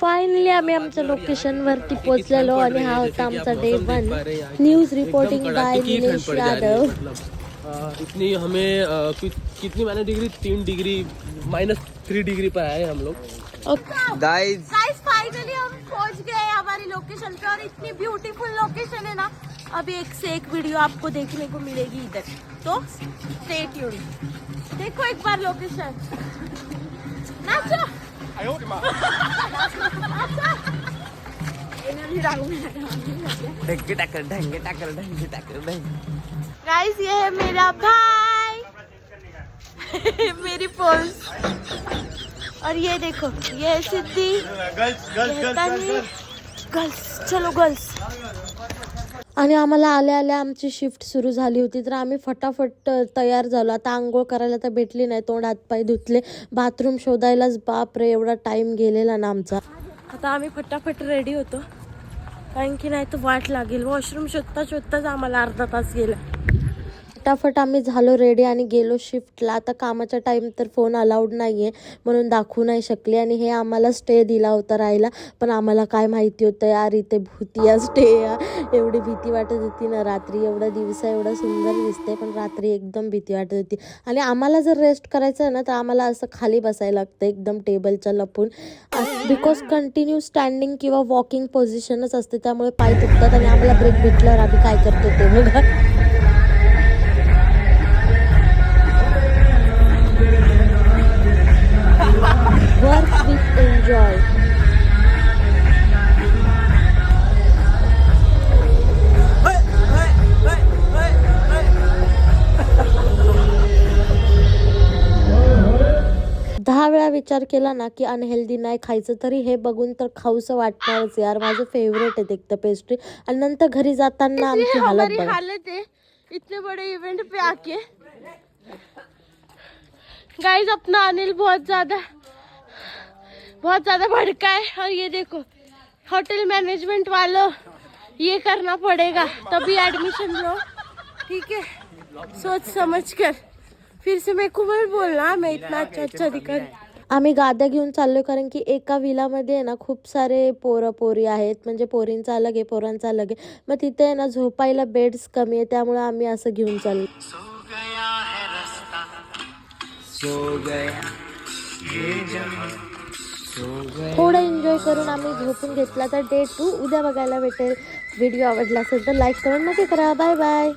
Finally आम्ही आमच्या location वरती पोहोचलेलो आणि हा होता आमचा day 1. News reporting by Nilesh Yadav. इतनी हमें कितनी मैंने डिग्री 3 डिग्री -3 डिग्री पर आए हम लोग. गाइस फाइनली हम पहुंच गए हमारी लोकेशन पे और इतनी ब्यूटीफुल लोकेशन है ना. अभी एक से एक वीडियो आपको देखने को मिलेगी इधर, तो स्टे ट्यून्ड. देखो एक बार लोकेशन. नाचो. गाइस ये है मेरा भाई. मेरी पोज. और ये देखो ये है सिद्धि. गर्ल्स चलो गर्ल्स. आणि आम्हाला आल्या आल्या आमची शिफ्ट सुरू झाली होती तर आम्ही फटाफट तयार झालो. आता आंघोळ करायला तर भेटली नाही, तोंड हातपाय धुतले, बाथरूम शोधायलाच बापरे एवढा टाइम गेलेला ना आमचा. आता आम्ही फटाफट रेडी होतो कारण की नाही तर वाट लागेल. वॉशरूम शोधता शोधताच आम्हाला अर्धा तास गेला. फटाफट आम्ही झालो रेडी आणि गेलो शिफ्टला. आता कामाचा टाईम तर फोन अलाउड नाही आहे म्हणून दाखवू नाही शकले आणि हे आम्हाला स्टे दिला होता राहायला. पण आम्हाला काय माहिती होतं यार इथे भूती या स्टे या. एवढी भीती वाटत होती ना रात्री. एवढा दिवसा एवढा सुंदर दिसते पण रात्री एकदम भीती वाटत होती. आणि आम्हाला जर रेस्ट करायचं आहे ना तर आम्हाला असं खाली बसायला लागतं एकदम टेबलच्या लपून. बिकॉज कंटिन्यू स्टँडिंग किंवा वॉकिंग पोझिशनच असते त्यामुळे पाय दुखतात आणि आम्हाला ब्रेक भेटल्यावर आम्ही काय करतो ते बघा. Work with enjoy. दहा वेळा विचार केला ना की अनहेल्दी नाही खायचं तरी हे बघून तर खाऊसं वाटणारच यार. माझं फेवरेट आहे एक तर पेस्ट्री. आणि नंतर घरी जाताना आमची हालत है इतने बड़े इवेंट पे आके. गाइस अपना अनिल बहुत ज्यादा भड़का है. और ये देखो होटल मैनेजमेंट वालों ये करना पड़ेगा तभी एडमिशन लो, ठीक है. सोच समझ कर. फिर से मेरे को मत बोलना मैं इतना अच्छा दिखा. आम्ही गाद्या घेऊन चाललोय कारण की एका विलामध्ये ना खूप सारे पोरी आहेत. म्हणजे पोरींचा अलग आहे पोरांचा अलग आहे. मग तिथे ना झोपायला बेड्स कमी आहे त्यामुळे आम्ही असं घेऊन चाललो. थोडं एन्जॉय करून आम्ही झोपून घेतला. तर डे 2 उद्या बघायला भेटेल. व्हिडिओ आवडला असेल तर लाईक करून नक्की करा. Bye bye.